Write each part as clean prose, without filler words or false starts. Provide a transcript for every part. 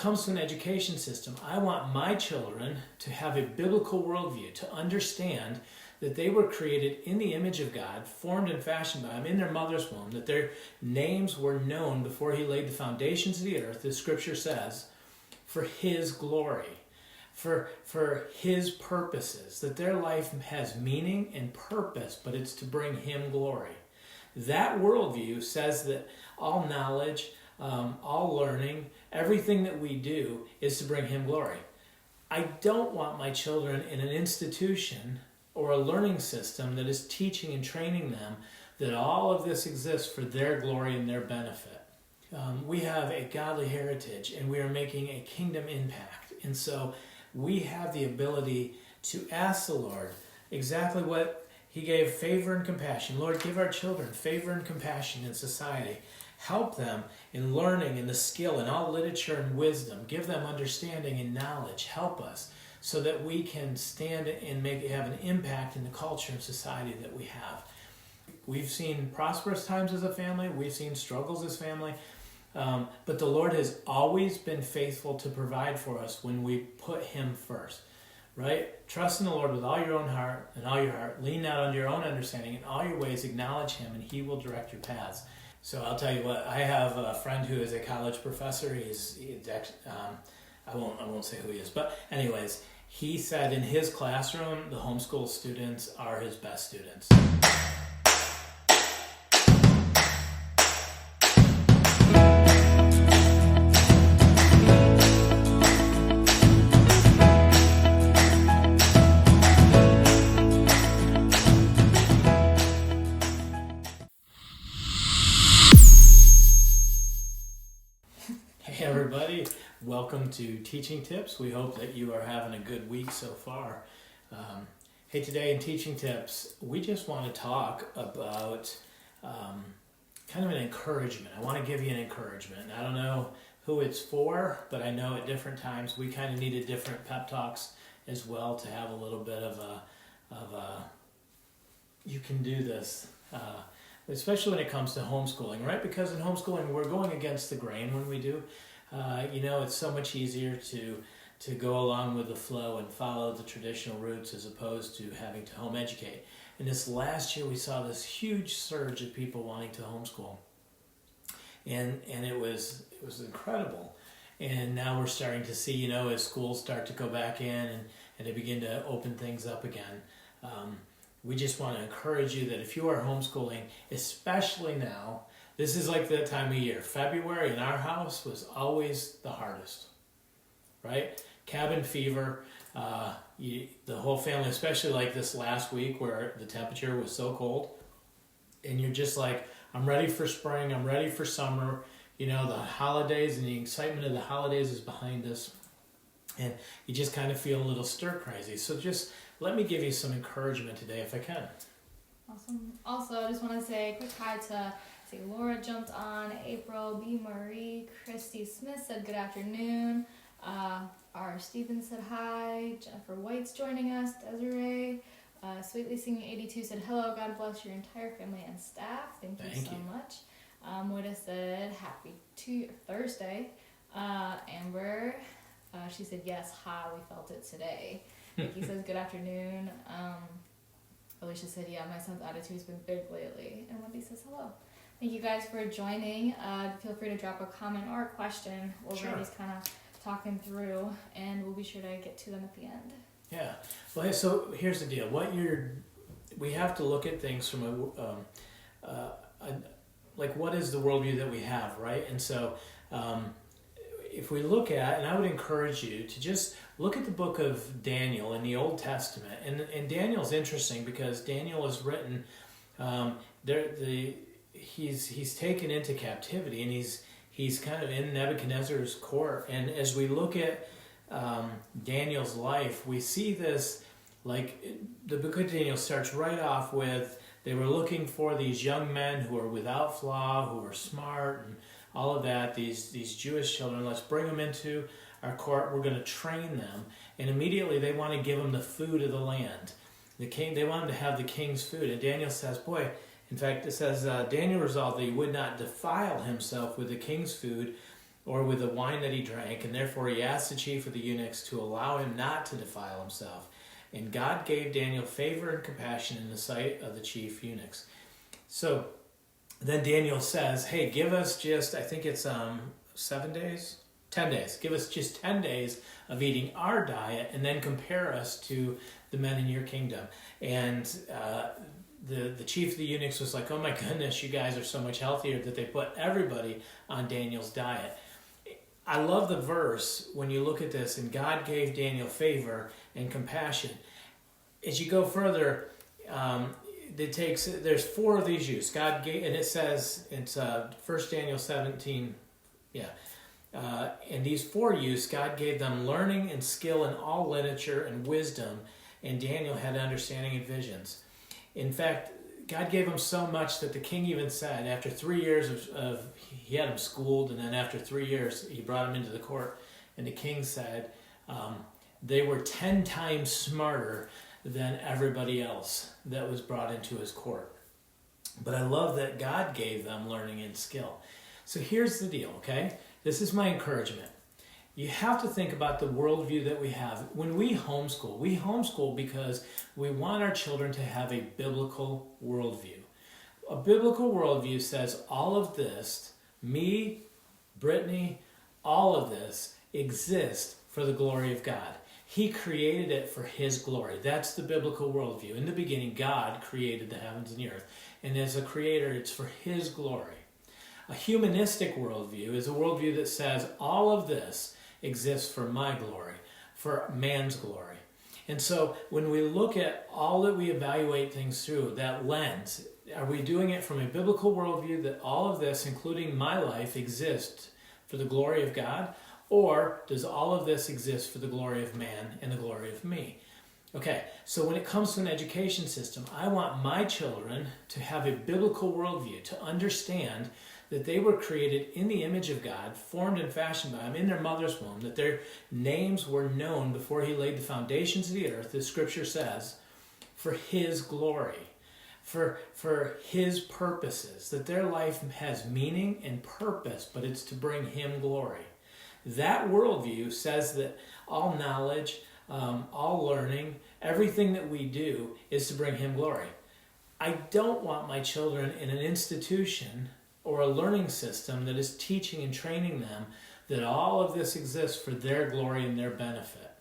comes to an education system, I want my children to have a biblical worldview, to understand that they were created in the image of God, formed and fashioned by Him in their mother's womb, that their names were known before He laid the foundations of the earth, the Scripture says, for His glory, for His purposes, that their life has meaning and purpose, but it's to bring Him glory. That worldview says that all knowledge, all learning, everything that we do is to bring Him glory. I don't want my children in an institution or a learning system that is teaching and training them that all of this exists for their glory and their benefit. We have a godly heritage and we are making a kingdom impact. And so we have the ability to ask the Lord exactly what He gave: favor and compassion. Lord, give our children favor and compassion in society. Help them in learning and the skill and all literature and wisdom. Give them understanding and knowledge. Help us so that we can stand and have an impact in the culture and society that we have. We've seen prosperous times as a family. We've seen struggles as family. But the Lord has always been faithful to provide for us when we put Him first. Right? Trust in the Lord with all your own heart and all your heart. Lean not on your own understanding. In all your ways acknowledge Him and He will direct your paths. So I'll tell you what, I have a friend who is a college professor. I won't say who he is, but anyways, he said in his classroom, the homeschool students are his best students. Hey everybody, welcome to Teaching Tips. We hope that you are having a good week so far. Hey, today in Teaching Tips, we just want to talk about kind of an encouragement. I want to give you an encouragement. I don't know who it's for, but I know at different times we kind of needed different pep talks as well to have a little bit of a you can do this. Especially when it comes to homeschooling, right? Because in homeschooling, we're going against the grain when we do. It's so much easier to go along with the flow and follow the traditional routes as opposed to having to home educate. And this last year, we saw this huge surge of people wanting to homeschool. And it was incredible. And now we're starting to see, as schools start to go back in and they begin to open things up again, we just want to encourage you that if you are homeschooling, especially now, this is like the time of year. February in our house was always the hardest, right? Cabin fever, the whole family, especially like this last week where the temperature was so cold. And you're just like, I'm ready for spring, I'm ready for summer. The holidays and the excitement of the holidays is behind us. And you just kind of feel a little stir crazy. So just let me give you some encouragement today if I can. Awesome. Also, I just want to say a quick hi to Laura jumped on, April, B. Marie, Christy Smith said good afternoon, R. Stevens said hi, Jennifer White's joining us, Desiree, Sweetly Singing 82 said hello, God bless your entire family and staff, thank you so much. Moida said happy Thursday, Amber, she said yes, hi, we felt it today. Vicky says good afternoon. Alicia said, yeah, my son's attitude's been big lately. And Wendy says hello. Thank you guys for joining. Feel free to drop a comment or a question. We're just kind of talking through, and we'll be sure to get to them at the end. Yeah. Well, so here's the deal. We have to look at things from what is the worldview that we have, right? And so if we look at, and I would encourage you to just look at the book of Daniel in the Old Testament. And Daniel's interesting because Daniel is written, he's taken into captivity and he's kind of in Nebuchadnezzar's court. And as we look at Daniel's life, we see this, like the book of Daniel starts right off with, they were looking for these young men who are without flaw, who are smart, and all of that, these Jewish children, let's bring them into our court, we're going to train them. And immediately they want to give them the food of the land. They want them to have the king's food. And Daniel says, in fact, it says, Daniel resolved that he would not defile himself with the king's food, or with the wine that he drank, and therefore he asked the chief of the eunuchs to allow him not to defile himself. And God gave Daniel favor and compassion in the sight of the chief eunuchs. So then Daniel says, hey, give us just, I think it's 7 days? 10 days. Give us just 10 days of eating our diet, and then compare us to the men in your kingdom. And the chief of the eunuchs was like, oh my goodness, you guys are so much healthier, that they put everybody on Daniel's diet. I love the verse when you look at this, and God gave Daniel favor and compassion. As you go further, there's 4 of these use. God gave, and it says, it's 1 Daniel 17, and these 4 use, God gave them learning and skill in all literature and wisdom, and Daniel had understanding and visions. In fact, God gave him so much that the king even said, after 3 years he had him schooled, and then after 3 years he brought him into the court, and the king said they were 10 times smarter than everybody else that was brought into his court. But I love that God gave them learning and skill. So here's the deal, okay? This is my encouragement. You have to think about the worldview that we have. When we homeschool because we want our children to have a biblical worldview. A biblical worldview says all of this, me, Brittany, all of this exists for the glory of God. He created it for his glory. That's the biblical worldview. In the beginning, God created the heavens and the earth. And as a creator, it's for his glory. A humanistic worldview is a worldview that says all of this exists for my glory, for man's glory. And so when we look at all that we evaluate things through, that lens, are we doing it from a biblical worldview that all of this, including my life, exists for the glory of God? Or does all of this exist for the glory of man and the glory of me? Okay, so when it comes to an education system, I want my children to have a biblical worldview, to understand that they were created in the image of God, formed and fashioned by him in their mother's womb, that their names were known before he laid the foundations of the earth, the scripture says, for his glory, for his purposes, that their life has meaning and purpose, but it's to bring him glory. That worldview says that all knowledge, all learning, everything that we do is to bring him glory. I don't want my children in an institution or a learning system that is teaching and training them that all of this exists for their glory and their benefit.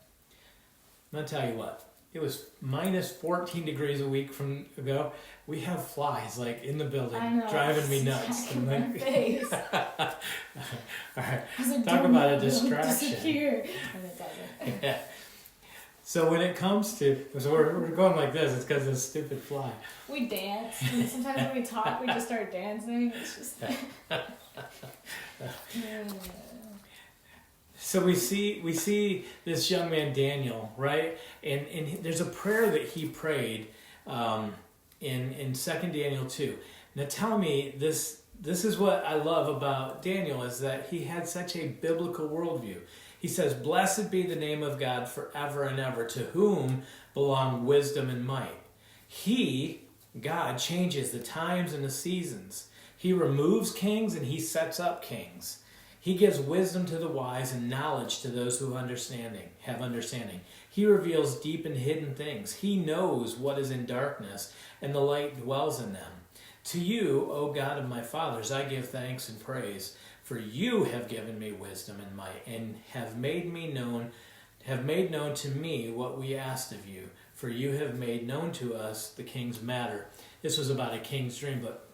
I'm going to tell you what, it was minus 14 degrees a week from ago. We have flies like in the building, driving me nuts. In my face. All right, like, talk about a distraction. Disappear. And it doesn't. Yeah. So when it comes to, so we're going like this, it's because of this stupid fly. We dance. And sometimes when we talk, we just start dancing. It's just... So we see this young man Daniel, right? And there's a prayer that he prayed in 2 Daniel 2. Now tell me, this is what I love about Daniel, is that he had such a biblical worldview. He says, blessed be the name of God forever and ever, to whom belong wisdom and might. He, God, changes the times and the seasons. He removes kings and he sets up kings. He gives wisdom to the wise and knowledge to those who have understanding. He reveals deep and hidden things. He knows what is in darkness, and the light dwells in them. To you, O God of my fathers, I give thanks and praise, for you have given me wisdom and might, and have made known to me what we asked of you, for you have made known to us the king's matter. This was about a king's dream, but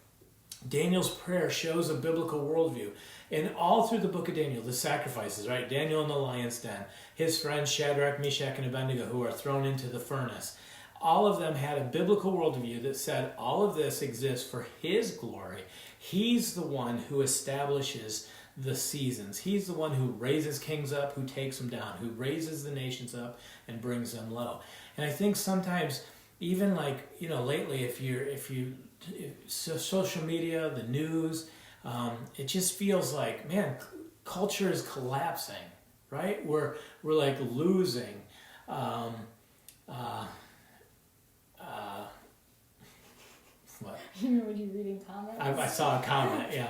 Daniel's prayer shows a biblical worldview. And all through the book of Daniel, the sacrifices, right? Daniel in the lion's den, his friends Shadrach, Meshach, and Abednego, who are thrown into the furnace. All of them had a biblical worldview that said all of this exists for his glory. He's the one who establishes the seasons. He's the one who raises kings up, who takes them down, who raises the nations up and brings them low. And I think sometimes, even lately, if social media, the news, it just feels like, man, culture is collapsing, right? We're like losing. What? You remember when you were reading comments? I saw a comment, yeah.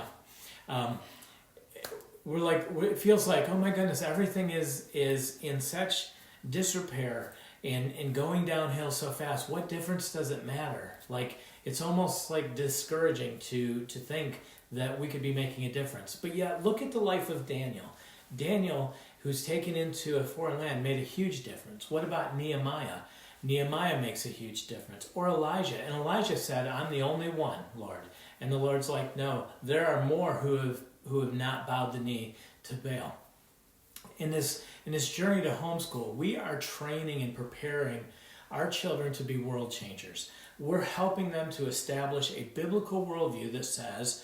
it feels like, oh my goodness, everything is in such disrepair and going downhill so fast. What difference does it matter? Like, it's almost like discouraging to think that we could be making a difference. But yet, look at the life of Daniel. Daniel, who's taken into a foreign land, made a huge difference. What about Nehemiah? Nehemiah makes a huge difference. Or Elijah. And Elijah said, I'm the only one, Lord. And the Lord's like, no, there are more who have not bowed the knee to Baal. In this journey to homeschool, we are training and preparing our children to be world changers. We're helping them to establish a biblical worldview that says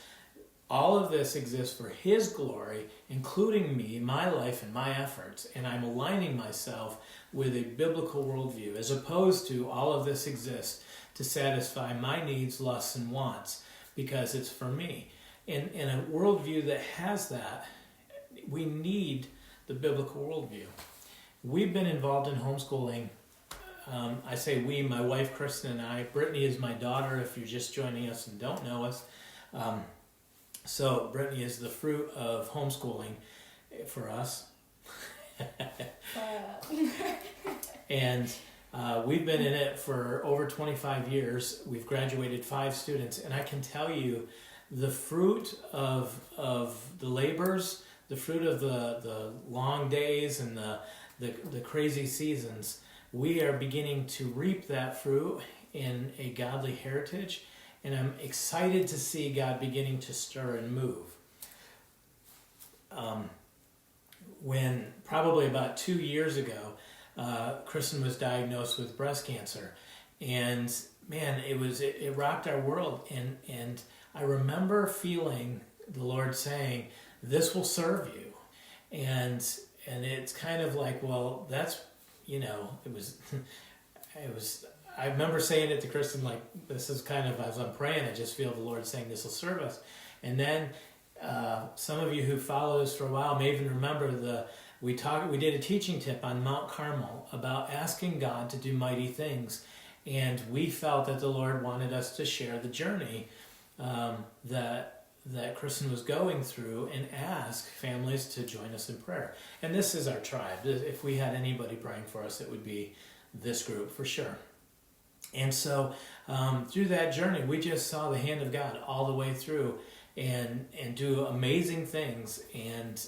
all of this exists for His glory, including me, my life, and my efforts, and I'm aligning myself with a biblical worldview, as opposed to all of this exists to satisfy my needs, lusts, and wants, because it's for me. In a worldview that has that, we need the biblical worldview. We've been involved in homeschooling. I say we, my wife Kristen and I. Brittany is my daughter, if you're just joining us and don't know us. So Brittany is the fruit of homeschooling for us. And we've been in it for over 25 years. We've graduated 5 students, and I can tell you the fruit of the labors, the fruit of the long days and the crazy seasons, we are beginning to reap that fruit in a godly heritage, and I'm excited to see God beginning to stir and move. When probably about 2 years ago, Kristen was diagnosed with breast cancer, and man, it rocked our world, and I remember feeling the Lord saying, this will serve you. And it's kind of like, well, that's, it was, I remember saying it to Kristen, like, this is kind of, as I'm praying, I just feel the Lord saying this will serve us. And then some of you who follow us for a while may even remember we did a teaching tip on Mount Carmel about asking God to do mighty things. And we felt that the Lord wanted us to share the journey that Kristen was going through and ask families to join us in prayer. And this is our tribe. If we had anybody praying for us, it would be this group for sure. And so through that journey, we just saw the hand of God all the way through and do amazing things. And,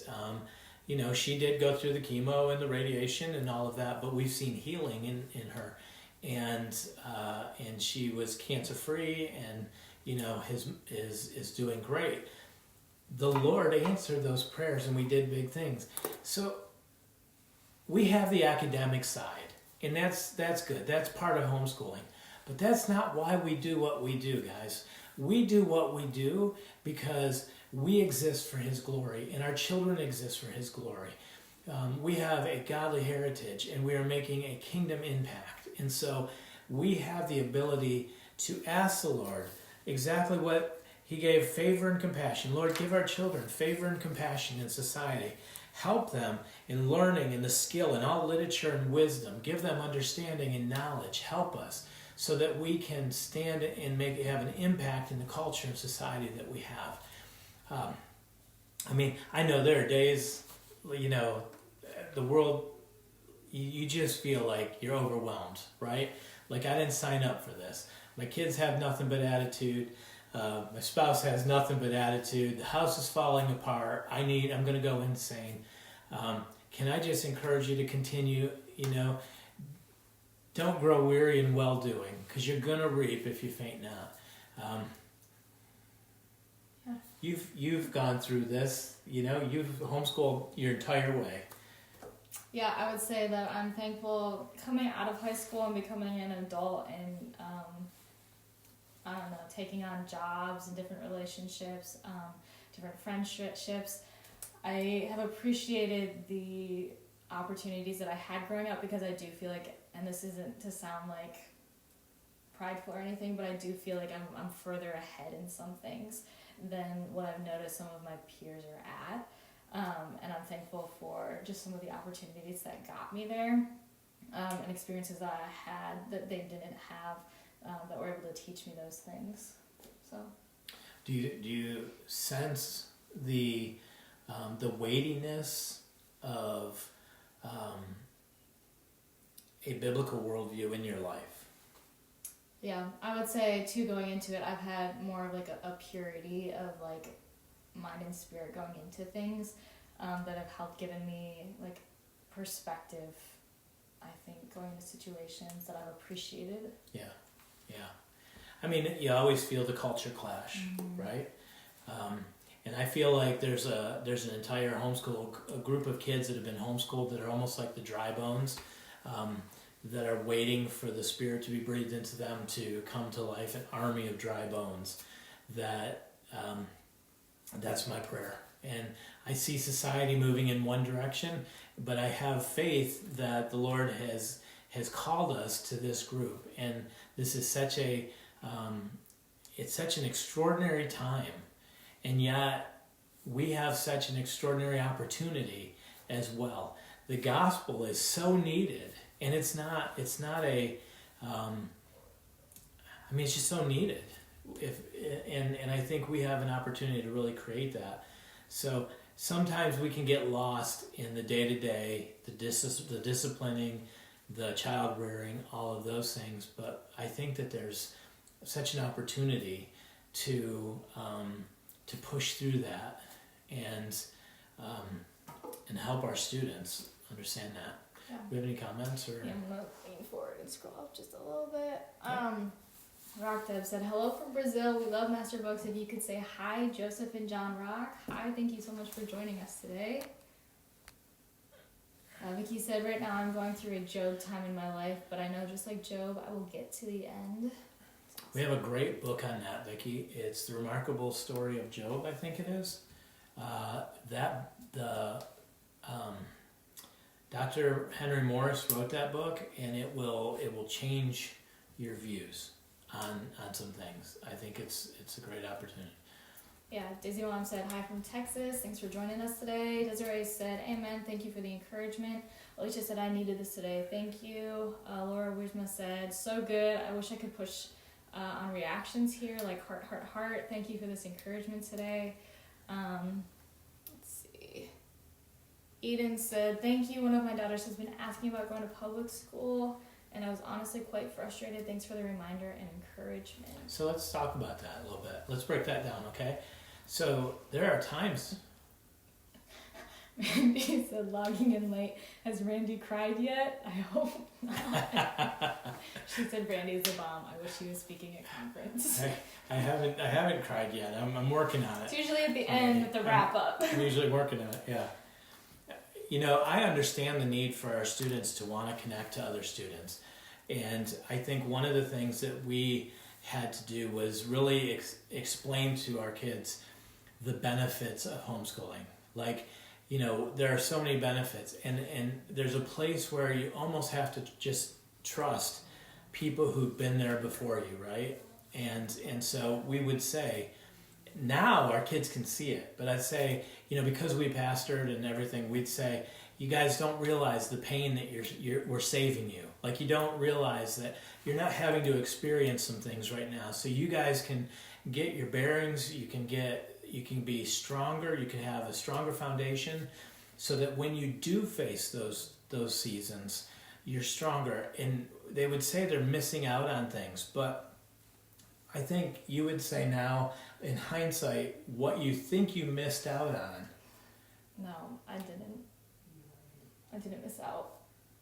she did go through the chemo and the radiation and all of that, but we've seen healing in her. And she was cancer-free and, is doing great. The Lord answered those prayers, and we did big things. So we have the academic side, and that's good. That's part of homeschooling. But that's not why we do what we do, guys. We do what we do because we exist for His glory, and our children exist for His glory. We have a godly heritage, and we are making a kingdom impact. And so we have the ability to ask the Lord exactly what He gave: favor and compassion. Lord, give our children favor and compassion in society. Help them in learning and the skill and all literature and wisdom. Give them understanding and knowledge. Help us so that we can stand and have an impact in the culture and society that we have. I know there are days, the world, you just feel like you're overwhelmed, right? Like, I didn't sign up for this. My kids have nothing but attitude. My spouse has nothing but attitude. The house is falling apart. I'm going to go insane. Can I just encourage you to continue, don't grow weary in well-doing, because you're going to reap if you faint not. You've gone through this, you've homeschooled your entire way. Yeah, I would say that I'm thankful coming out of high school and becoming an adult and, taking on jobs and different relationships, different friendships. I have appreciated the opportunities that I had growing up, because I do feel like, and this isn't to sound like prideful or anything, but I do feel like I'm further ahead in some things than what I've noticed some of my peers are at. And I'm thankful for just some of the opportunities that got me there, and experiences that I had that they didn't have, that were able to teach me those things. So, do you sense the the weightiness of a biblical worldview in your life? Yeah, I would say too, going into it, I've had more of like a purity of like mind and spirit going into things that have helped given me like perspective, I think, going into situations that I've appreciated. Yeah. I mean, you always feel the culture clash, right? And I feel like there's an entire a group of kids that have been homeschooled that are almost like the dry bones, that are waiting for the Spirit to be breathed into them to come to life, an army of dry bones. That's my prayer. And I see society moving in one direction, but I have faith that the Lord has called us to this group, and this is such an extraordinary time, and yet we have such an extraordinary opportunity as well. The gospel is so needed, and it's just so needed. And I think we have an opportunity to really create that. So sometimes we can get lost in the day-to-day, the disciplining, the child rearing, all of those things. But I think that there's such an opportunity to push through that and help our students understand that. Yeah. Do we have any comments? Or? Yeah, I'm going to lean forward and scroll up just a little bit. Rockdeb said, hello from Brazil. We love Masterbooks. If you could say hi, Joseph and John Rock. Hi, thank you so much for joining us today. Vicky said, right now I'm going through a Job time in my life, but I know just like Job, I will get to the end. We have a great book on that, Vicky. It's The Remarkable Story of Job, I think it is. Dr. Henry Morris wrote that book, and it will change your views on some things. I think it's a great opportunity. Yeah, Daisy Mom said, hi from Texas. Thanks for joining us today. Desiree said, amen. Thank you for the encouragement. Alicia said, I needed this today. Thank you. Laura Wisma said, so good. I wish I could push on reactions here, like heart, heart, heart. Thank you for this encouragement today. Let's see. Eden said, thank you. One of my daughters has been asking about going to public school, and I was honestly quite frustrated. Thanks for the reminder and encouragement. So let's talk about that a little bit. Let's break that down, okay? So there are times... Randy said, logging in late. Has Randy cried yet? I hope not. She said, Randy's a bomb. I wish he was speaking at conference. I haven't cried yet. I'm working on it. It's usually at the end with the wrap up. I'm usually working on it, yeah. You know, I understand the need for our students to want to connect to other students. And I think one of the things that we had to do was really explain to our kids the benefits of homeschooling. Like, you know, there are so many benefits, and there's a place where you almost have to just trust people who've been there before you, right? And so we would say, now our kids can see it, but I'd say, you know, because we pastored and everything, we'd say, you guys don't realize the pain that we're saving you. Like, you don't realize that you're not having to experience some things right now. So you guys can get your bearings, you can be stronger, you can have a stronger foundation, so that when you do face those seasons, you're stronger. And they would say they're missing out on things, but I think you would say now, in hindsight, what you think you missed out on. No, I didn't miss out.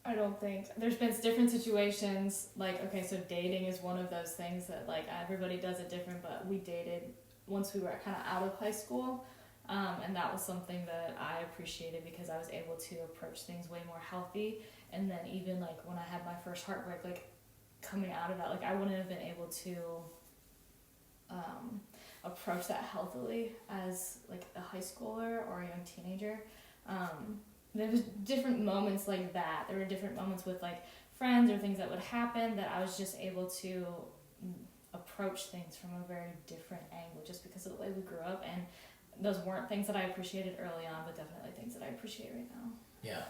I don't think. There's been different situations, like, okay, so dating is one of those things that, like, everybody does it different, but we dated once we were kind of out of high school, and that was something that I appreciated because I was able to approach things way more healthy. And then even, like, when I had my first heartbreak, like, coming out of that, like, I wouldn't have been able to approach that healthily as, like, a high schooler or a young teenager. There was different moments like that. There were different moments with, like, friends or things that would happen that I was just able to approach things from a very different angle just because of the way we grew up. And those weren't things that I appreciated early on, but definitely things that I appreciate right now. Yeah.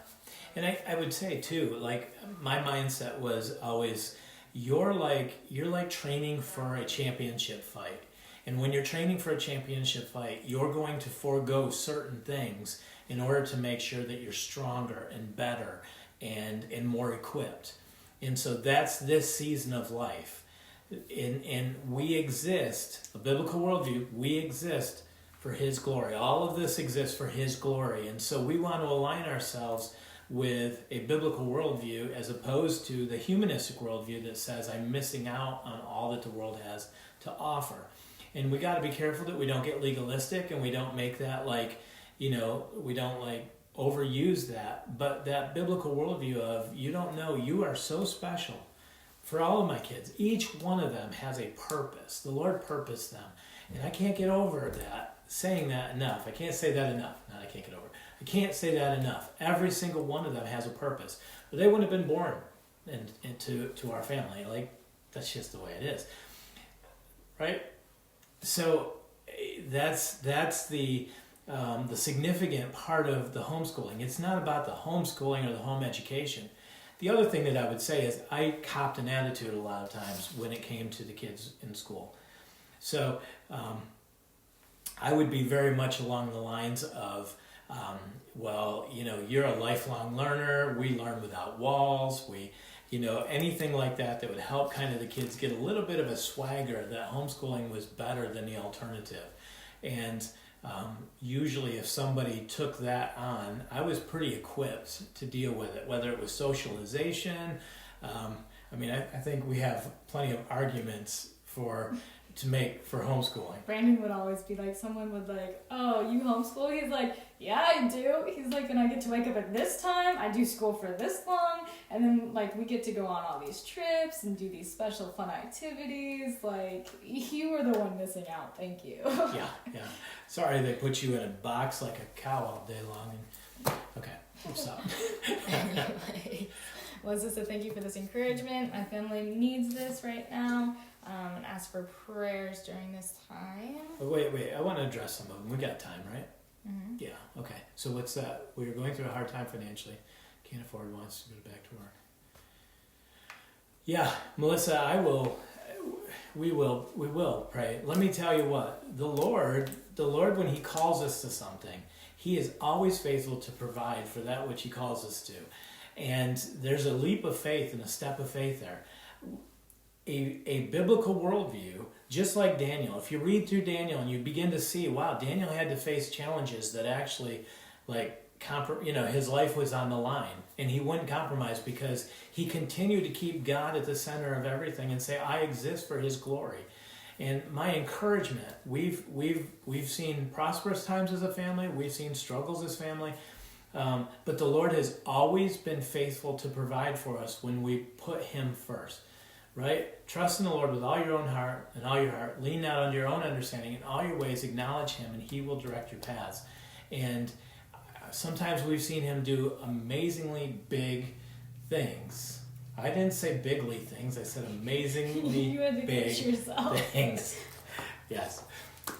And I would say too, like, my mindset was always, you're like training for a championship fight. And when you're training for a championship fight, you're going to forego certain things in order to make sure that you're stronger and better and more equipped. And so that's this season of life. And we exist, a biblical worldview, we exist for His glory. All of this exists for His glory. And so we want to align ourselves with a biblical worldview as opposed to the humanistic worldview that says I'm missing out on all that the world has to offer. And we got to be careful that we don't get legalistic and we don't make that we don't overuse that. But that biblical worldview of you don't know, you are so special. For all of my kids, each one of them has a purpose. The Lord purposed them. And I can't get over that, saying that enough. I can't say that enough. No, I can't get over it. I can't say that enough. Every single one of them has a purpose. But they wouldn't have been born into our family. That's just the way it is. Right? So that's the significant part of the homeschooling. It's not about the homeschooling or the home education. The other thing that I would say is I copped an attitude a lot of times when it came to the kids in school. So I would be very much along the lines of, you're a lifelong learner. We learn without walls. Anything like that would help kind of the kids get a little bit of a swagger that homeschooling was better than the alternative. And usually if somebody took that on, I was pretty equipped to deal with it, whether it was socialization. I think we have plenty of arguments to make for homeschooling. Brandon would always be like, someone would oh, you homeschool? He's like, yeah, I do. He's like, and I get to wake up at this time. I do school for this long. And then we get to go on all these trips and do these special fun activities. You were the one missing out. Thank you. Yeah. Sorry they put you in a box like a cow all day long. Okay, we'll stop. Anyway, was this a thank you for this encouragement? My family needs this right now. And ask for prayers during this time. But wait, I want to address some of them. We got time, right? Mm-hmm. Yeah, okay. So what's that? We're going through a hard time financially. Can't afford, wants to go back to work. Yeah, Melissa, we will pray. Let me tell you what, the Lord, when He calls us to something, He is always faithful to provide for that which He calls us to. And there's a leap of faith and a step of faith there. A biblical worldview, just like Daniel, if you read through Daniel and you begin to see, wow, Daniel had to face challenges that actually, his life was on the line, and he wouldn't compromise because he continued to keep God at the center of everything and say, I exist for His glory. And my encouragement, we've seen prosperous times as a family, we've seen struggles as family, but the Lord has always been faithful to provide for us when we put Him first. Right? Trust in the Lord with all your own heart and all your heart. Lean not on your own understanding. In all your ways, acknowledge Him, and He will direct your paths. And sometimes we've seen Him do amazingly big things. I didn't say bigly things. I said amazingly big things. Yes.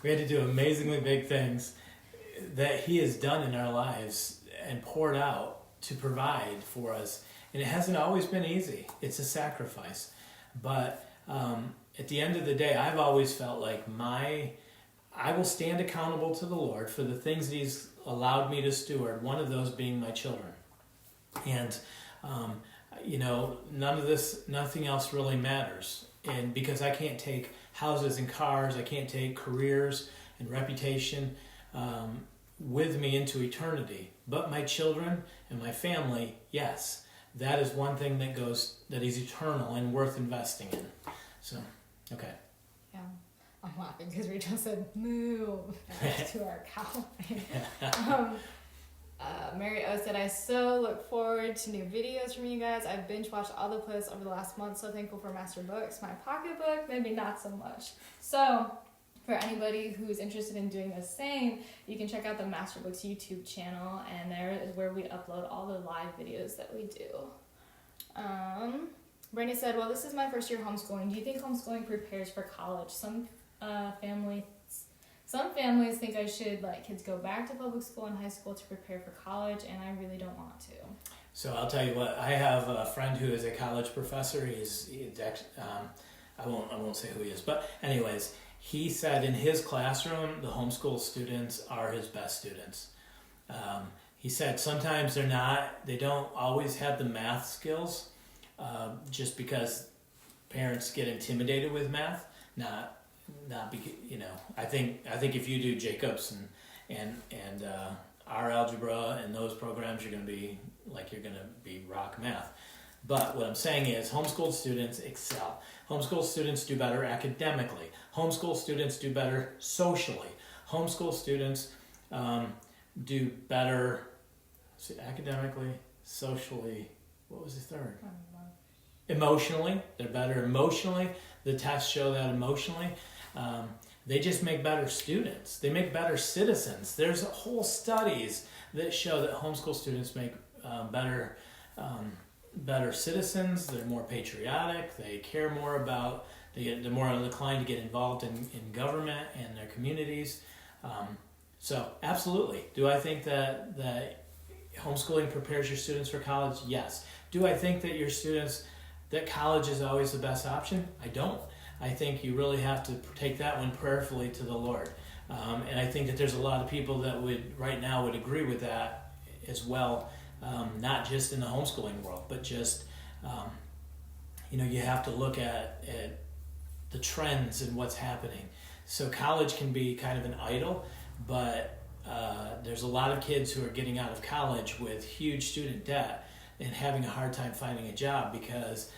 We had to do amazingly big things that He has done in our lives and poured out to provide for us. And it hasn't always been easy. It's a sacrifice. But at the end of the day, I've always felt like I will stand accountable to the Lord for the things that He's allowed me to steward, one of those being my children. And, nothing else really matters. And because I can't take houses and cars, I can't take careers and reputation with me into eternity. But my children and my family, yes. That is one thing that is eternal and worth investing in. So, okay. Yeah, I'm laughing because Rachel said move to our cow. Mary O said, I so look forward to new videos from you guys. I've binge watched all the playlists over the last month, so thankful for Masterbooks. My pocketbook, maybe not so much. So, for anybody who's interested in doing the same, you can check out the Masterbooks YouTube channel, and there is where we upload all the live videos that we do. Brandy said, well, this is my first year homeschooling. Do you think homeschooling prepares for college? Some families think I should let kids go back to public school and high school to prepare for college, and I really don't want to. So I'll tell you what, I have a friend who is a college professor. I won't say who he is, but anyways, he said in his classroom, the homeschool students are his best students. He said sometimes they don't always have the math skills, just because parents get intimidated with math. Not because, I think if you do Jacobs and our algebra and those programs, you're going to be rock math. But what I'm saying is homeschool students excel. Homeschool students do better academically. Homeschool students do better socially. Homeschool students do better academically, socially. What was the third? Emotionally. They're better emotionally. The tests show that emotionally. They just make better students. They make better citizens. There's whole studies that show that homeschool students make better citizens. They're more patriotic. They care more about. They're more inclined to get involved in government and their communities. So absolutely. Do I think that homeschooling prepares your students for college? Yes. Do I think that college is always the best option? I don't. I think you really have to take that one prayerfully to the Lord. And I think that there's a lot of people that would agree with that as well, not just in the homeschooling world, but just, you have to look at the trends and what's happening. So college can be kind of an idol, but there's a lot of kids who are getting out of college with huge student debt and having a hard time finding a job because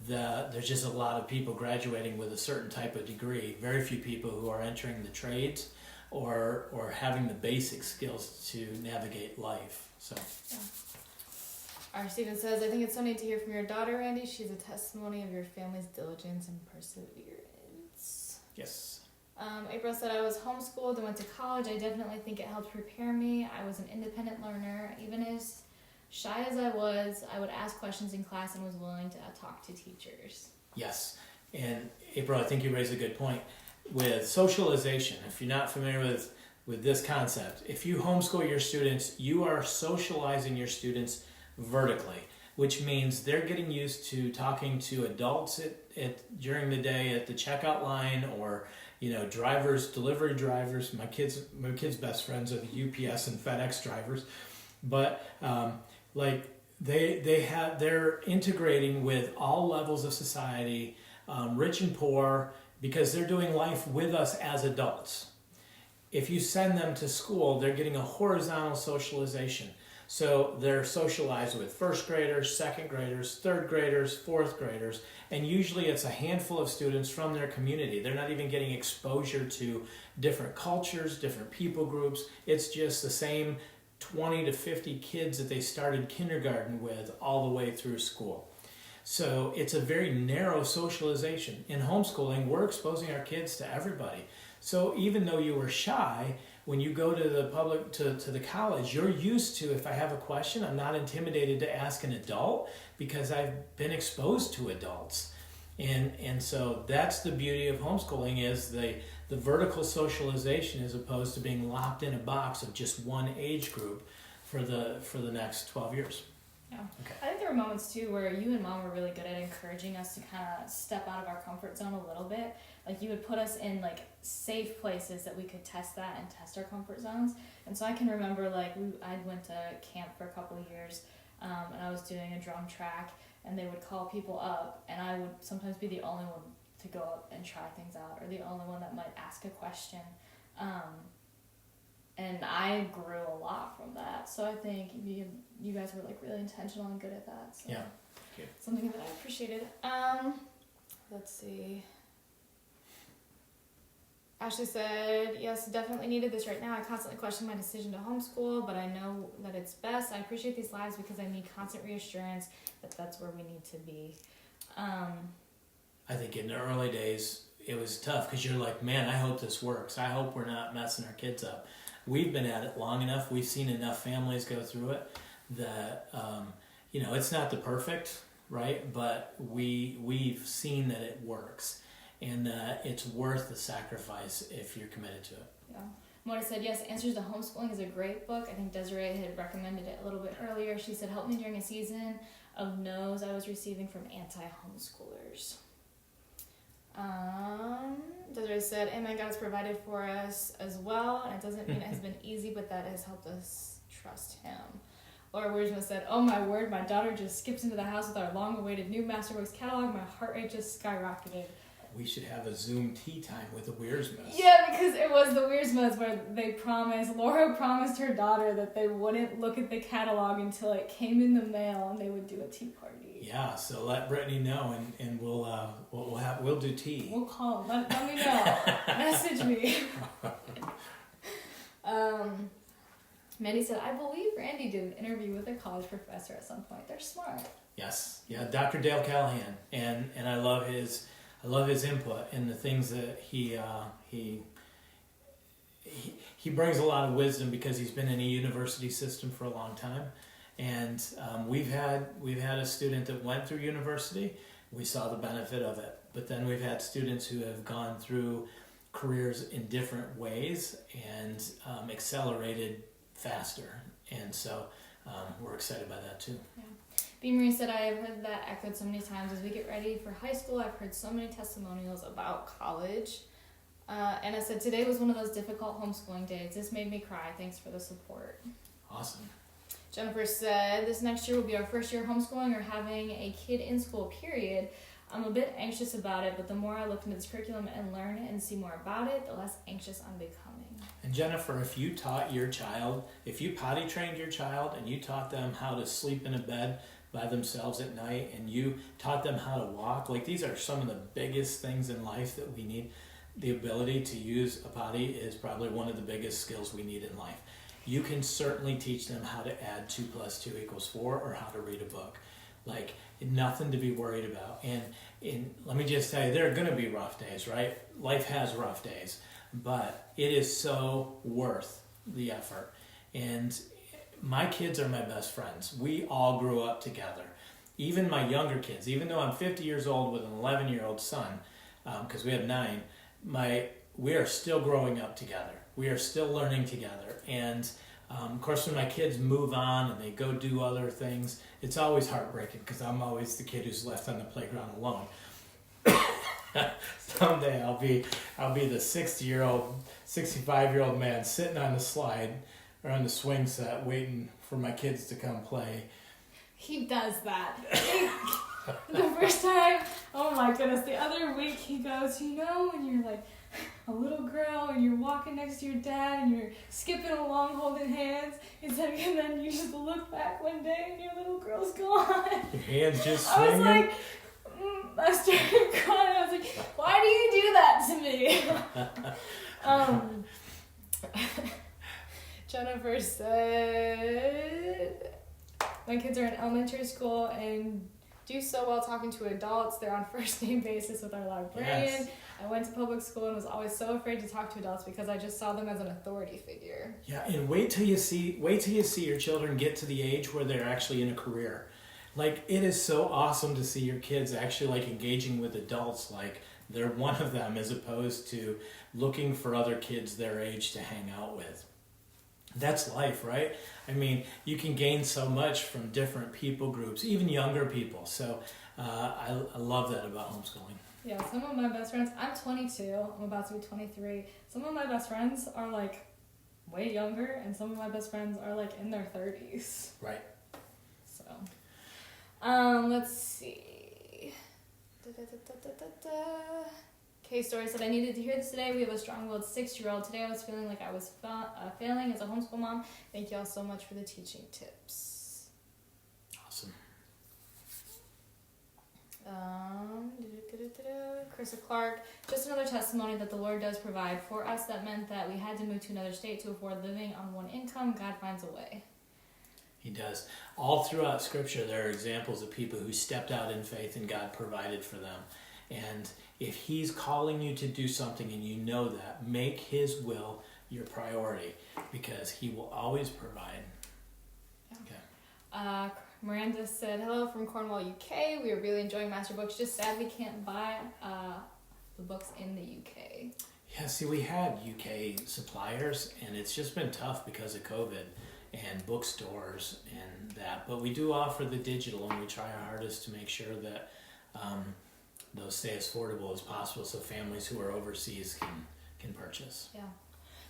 there's just a lot of people graduating with a certain type of degree. Very few people who are entering the trades or having the basic skills to navigate life. So. Yeah. Our Stephen says, I think it's so neat to hear from your daughter, Randy. She's a testimony of your family's diligence and perseverance. Yes. April said, I was homeschooled and went to college. I definitely think it helped prepare me. I was an independent learner. Even as shy as I would ask questions in class and was willing to talk to teachers. Yes. And April, I think you raised a good point. With socialization, if you're not familiar with this concept, if you homeschool your students, you are socializing your students vertically, which means they're getting used to talking to adults during the day at the checkout line, or delivery drivers. My kids' best friends are the UPS and FedEx drivers, but they're integrating with all levels of society, rich and poor, because they're doing life with us as adults. If you send them to school, they're getting a horizontal socialization. So they're socialized with first graders, second graders, third graders, fourth graders, and usually it's a handful of students from their community. They're not even getting exposure to different cultures, different people groups. It's just the same 20 to 50 kids that they started kindergarten with all the way through school. So it's a very narrow socialization. In homeschooling, we're exposing our kids to everybody. So even though you were shy, when you go to the college, you're used to, if I have a question, I'm not intimidated to ask an adult because I've been exposed to adults. And so that's the beauty of homeschooling, is the vertical socialization as opposed to being locked in a box of just one age group for the next 12 years. Yeah. Okay. I think there were moments too where you and Mom were really good at encouraging us to kind of step out of our comfort zone a little bit. Like you would put us in like safe places that we could test that and test our comfort zones. And so I can remember I went to camp for a couple of years, and I was doing a drum track, and they would call people up, and I would sometimes be the only one to go up and try things out, or the only one that might ask a question. And I grew a lot from that. So I think you guys were like really intentional and good at that. So Yeah. Something that I appreciated. Let's see. Ashley said, yes, definitely needed this right now. I constantly question my decision to homeschool, but I know that it's best. I appreciate these lives because I need constant reassurance that that's where we need to be. I think in the early days, it was tough because you're like, man, I hope this works. I hope we're not messing our kids up. We've been at it long enough. We've seen enough families go through it that, it's not the perfect, right? But we've seen that it works and that it's worth the sacrifice if you're committed to it. Yeah. Mona said, yes, Answers to Homeschooling is a great book. I think Desiree had recommended it a little bit earlier. She said, helped me during a season of no's I was receiving from anti-homeschoolers. Desiree said, Amen, God has provided for us as well. And it doesn't mean it has been easy, but that has helped us trust him. Laura Wiersma said, oh my word, my daughter just skipped into the house with our long-awaited new Masterbooks catalog. My heart rate just skyrocketed. We should have a Zoom tea time with the Wiersmas. Yeah, because it was the Wiersmas where Laura promised her daughter that they wouldn't look at the catalog until it came in the mail and they would do a tea party. Yeah, so let Brittany know and we'll do tea. We'll call them. Let me know. Message me. Mandy said, I believe Randy did an interview with a college professor at some point. They're smart. Yes. Yeah, Dr. Dale Callahan. And I love his input and the things that he brings a lot of wisdom because he's been in a university system for a long time. And we've had a student that went through university. We saw the benefit of it. But then we've had students who have gone through careers in different ways and accelerated faster. And so we're excited by that too. Yeah. B. Marie said, I have heard that echoed so many times. As we get ready for high school, I've heard so many testimonials about college. Anna said, today was one of those difficult homeschooling days. This made me cry. Thanks for the support. Awesome. Jennifer said, this next year will be our first year homeschooling or having a kid in school, period. I'm a bit anxious about it, but the more I look into this curriculum and learn and see more about it, the less anxious I'm becoming. And Jennifer, if you potty trained your child and you taught them how to sleep in a bed by themselves at night and you taught them how to walk, like these are some of the biggest things in life that we need. The ability to use a potty is probably one of the biggest skills we need in life. You can certainly teach them how to add 2 + 2 = 4 or how to read a book. Like, nothing to be worried about. And let me just tell you, there are going to be rough days, right? Life has rough days, but it is so worth the effort. And my kids are my best friends. We all grew up together. Even my younger kids, even though I'm 50 years old with an 11-year-old son, because we have 9, we are still growing up together. We are still learning together. And of course, when my kids move on and they go do other things, it's always heartbreaking because I'm always the kid who's left on the playground alone. Someday I'll be the 60-year-old, 65-year-old man sitting on the slide or on the swing set waiting for my kids to come play. He does that. The first time, oh my goodness, the other week he goes, when you're like a little girl and you're walking next to your dad and you're skipping along holding hands, and then you just look back one day and your little girl's gone. Your hands just swinging. I was like, I started crying. I was like, why do you do that to me? Jennifer said, my kids are in elementary school and do so well talking to adults. They're on first name basis with our librarian. Yes. I went to public school and was always so afraid to talk to adults because I just saw them as an authority figure. Yeah, and wait till you see your children get to the age where they're actually in a career. Like, it is so awesome to see your kids actually like engaging with adults like they're one of them, as opposed to looking for other kids their age to hang out with. That's life, right? I mean, you can gain so much from different people groups, even younger people. So I love that about homeschooling. Yeah, some of my best friends, I'm 22, I'm about to be 23. Some of my best friends are like way younger, and some of my best friends are like in their 30s. Right. So, let's see. K-Story said, I needed to hear this today. We have a strong-willed 6-year-old. Today I was feeling like I was failing as a homeschool mom. Thank you all so much for the teaching tips. Awesome. Carissa Clark, just another testimony that the Lord does provide for us. That meant that we had to move to another state to afford living on one income. God finds a way. He does. All throughout Scripture, there are examples of people who stepped out in faith and God provided for them. And if He's calling you to do something and you know that, make His will your priority because He will always provide. Yeah. Okay. Miranda said, hello from Cornwall, UK. We are really enjoying Masterbooks. Just sad we can't buy the books in the UK. Yeah, see, we had UK suppliers, and it's just been tough because of COVID and bookstores and that. But we do offer the digital, and we try our hardest to make sure that those stay as affordable as possible so families who are overseas can purchase. Yeah.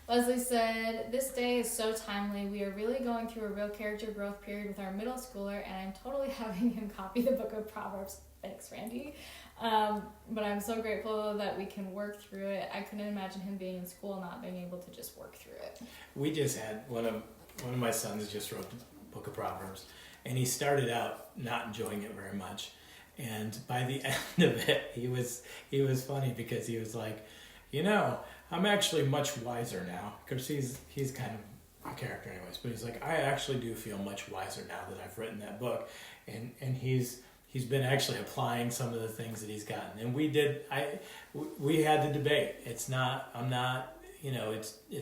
Leslie said, this day is so timely. We are really going through a real character growth period with our middle schooler, and I'm totally having him copy the book of Proverbs. Thanks, Randy. But I'm so grateful that we can work through it. I couldn't imagine him being in school not being able to just work through it. We just had one of my sons just wrote the book of Proverbs, and he started out not enjoying it very much. And by the end of it, he was funny because he was like, I'm actually much wiser now, because he's kind of a character anyways, but he's like, I actually do feel much wiser now that I've written that book. And he's been actually applying some of the things that he's gotten. And we had the debate. It's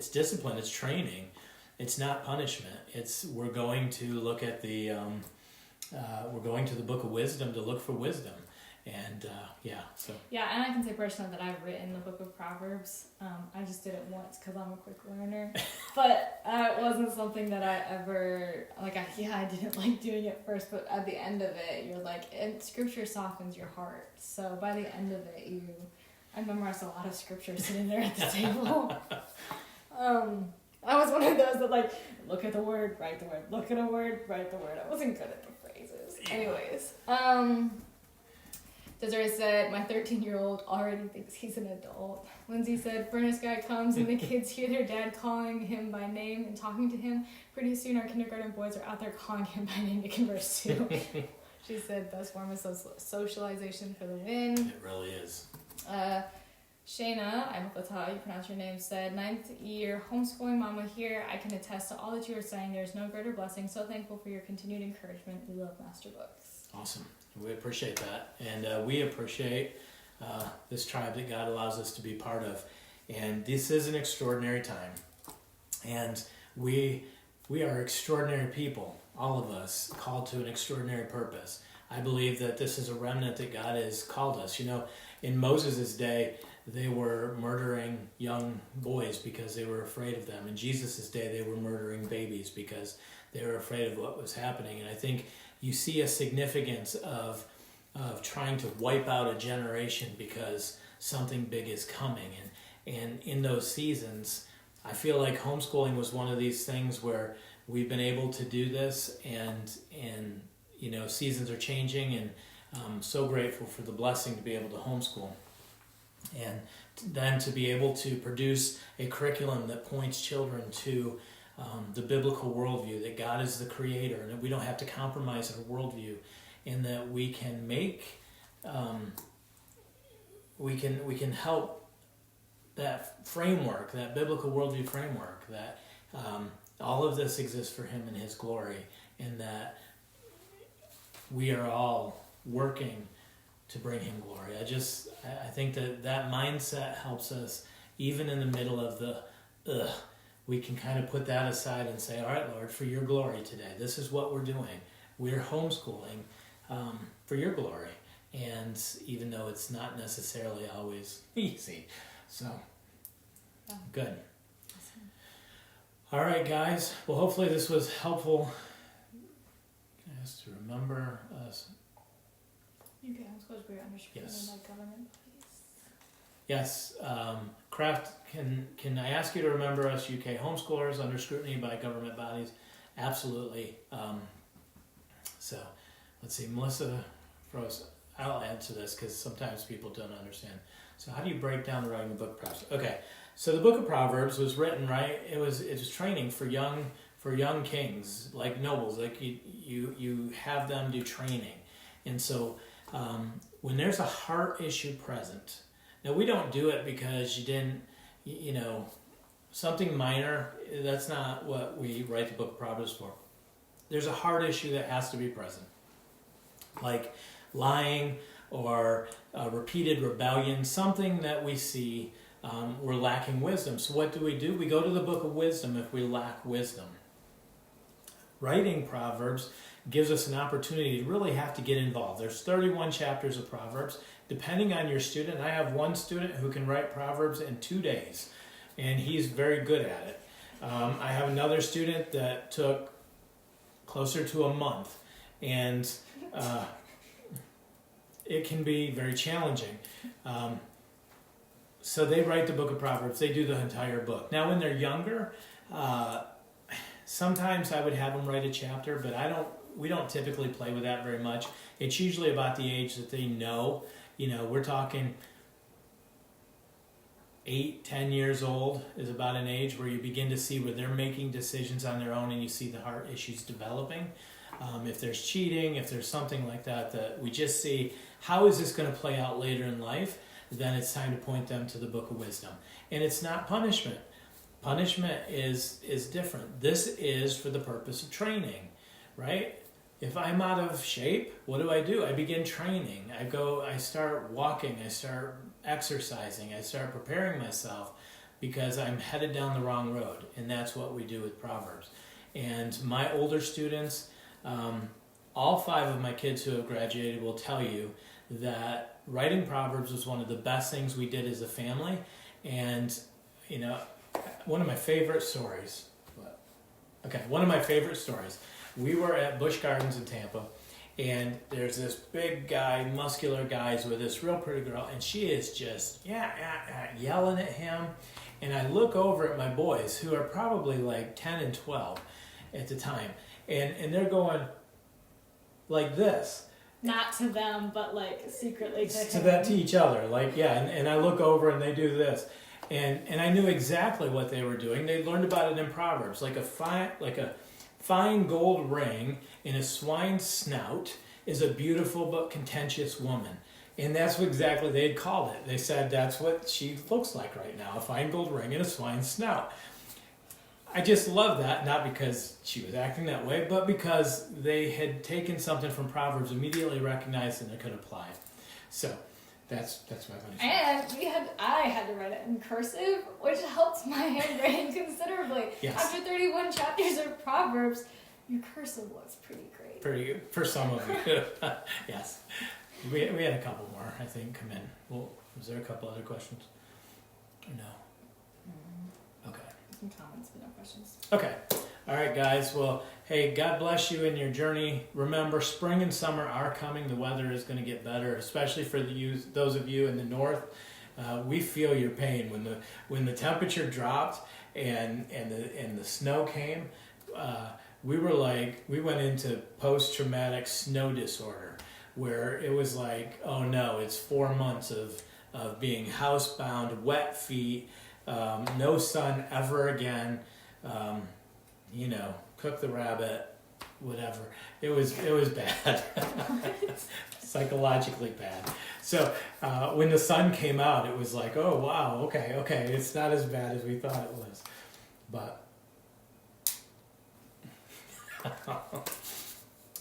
discipline, it's training. It's not punishment. We're going to look at we're going to the book of wisdom to look for wisdom. And Yeah, and I can say personally that I've written the book of Proverbs. I just did it once because I'm a quick learner. But it wasn't something that I ever, I didn't like doing it first, but at the end of it, you're like, and scripture softens your heart. So by the end of it, I memorized a lot of scripture sitting there at the table. I was one of those that look at the word, write the word, look at a word, write the word. I wasn't good at the phrases. Anyways, Desiree said, my 13-year-old already thinks he's an adult. Lindsay said, furnace guy comes and the kids hear their dad calling him by name and talking to him. Pretty soon our kindergarten boys are out there calling him by name to converse to. She said, best form of socialization for the win. It really is. Shayna, I hope that's how you pronounce your name, said, 9th year homeschooling mama here. I can attest to all that you are saying. There's no greater blessing. So thankful for your continued encouragement. We love masterbooks. Awesome. We appreciate that. And we appreciate this tribe that God allows us to be part of. And this is an extraordinary time. And we are extraordinary people, all of us, called to an extraordinary purpose. I believe that this is a remnant that God has called us. In Moses' day, they were murdering young boys because they were afraid of them. In Jesus' day, they were murdering babies because they were afraid of what was happening. And I think you see a significance of trying to wipe out a generation because something big is coming. And in those seasons, I feel like homeschooling was one of these things where we've been able to do this, and seasons are changing, and I'm so grateful for the blessing to be able to homeschool. And then to be able to produce a curriculum that points children to the biblical worldview, that God is the creator, and that we don't have to compromise our worldview, and that we can make, we can help that framework, that biblical worldview framework, that all of this exists for Him and His glory, and that we are all working to bring Him glory. I think that mindset helps us, even in the middle of the we can kind of put that aside and say, all right, Lord, for your glory today, this is what we're doing. We're homeschooling for your glory. And even though it's not necessarily always easy. So, good. Awesome. All right, guys. Well, hopefully this was helpful. Just to remember us. UK homeschoolers were under Yes. by government bodies. Yes, Kraft, can I ask you to remember us UK homeschoolers under scrutiny by government bodies? Absolutely. So, let's see, Melissa Rose, I'll add to this because sometimes people don't understand. So how do you break down the writing of the book of Proverbs? Okay, so the book of Proverbs was written, right? It was training for young kings, like nobles, like you have them do training. And so when there's a heart issue present, now we don't do it because you didn't, something minor, that's not what we write the book of Proverbs for. There's a heart issue that has to be present, like lying or repeated rebellion, something that we see we're lacking wisdom. So what do? We go to the book of wisdom if we lack wisdom. Writing Proverbs gives us an opportunity to really have to get involved. There's 31 chapters of Proverbs. Depending on your student, I have one student who can write Proverbs in 2 days, and he's very good at it. I have another student that took closer to a month, and it can be very challenging. So they write the book of Proverbs. They do the entire book. Now, when they're younger, sometimes I would have them write a chapter, but we don't typically play with that very much. It's usually about the age that they know. We're talking 8, 10 years old is about an age where you begin to see where they're making decisions on their own and you see the heart issues developing. If there's cheating, if there's something like that we just see, how is this going to play out later in life? Then it's time to point them to the book of wisdom. And it's not punishment. Punishment is different. This is for the purpose of training, right? If I'm out of shape, what do? I begin training. I start walking, I start exercising, I start preparing myself because I'm headed down the wrong road. And that's what we do with Proverbs. And my older students, all 5 of my kids who have graduated will tell you that writing Proverbs was one of the best things we did as a family. And, one of my favorite stories, we were at Busch Gardens in Tampa, and there's this big guy, muscular guy with this real pretty girl, and she is just yelling at him. And I look over at my boys, who are probably like 10 and 12 at the time, and they're going like this. Not to them, but like secretly to him. To each other, and I look over and they do this, and I knew exactly what they were doing. They learned about it in Proverbs, like a fine gold ring in a swine's snout is a beautiful but contentious woman, and that's what exactly they had called it. They said that's what she looks like right now, a fine gold ring in a swine's snout. I just love that, not because she was acting that way, but because they had taken something from Proverbs, immediately recognized, and they could apply it. So that's my funny story. And I had to write it in cursive, which helped my handwriting considerably. Yes. After 31 chapters of Proverbs, your cursive looks pretty great. Pretty good for some of you. Yes. We had a couple more, I think, come in. Well, was there a couple other questions? Or no? Okay. Some comments, but no questions. Okay. All right, guys. Well, hey, God bless you in your journey. Remember, spring and summer are coming. The weather is going to get better, especially for those of you in the north. We feel your pain when the temperature dropped and the snow came. We went into post-traumatic snow disorder, where it was like, oh no, it's 4 months of being housebound, wet feet. No sun ever again. Cook the rabbit, whatever. It was bad, psychologically bad. So when the sun came out, it was like, oh wow, okay, it's not as bad as we thought it was. But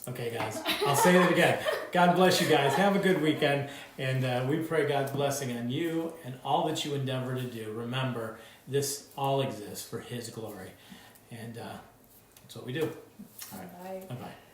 okay, guys, I'll say it again. God bless you guys. Have a good weekend, and we pray God's blessing on you and all that you endeavor to do. Remember, this all exists for His glory, and that's what we do. All right. Bye. Bye-bye.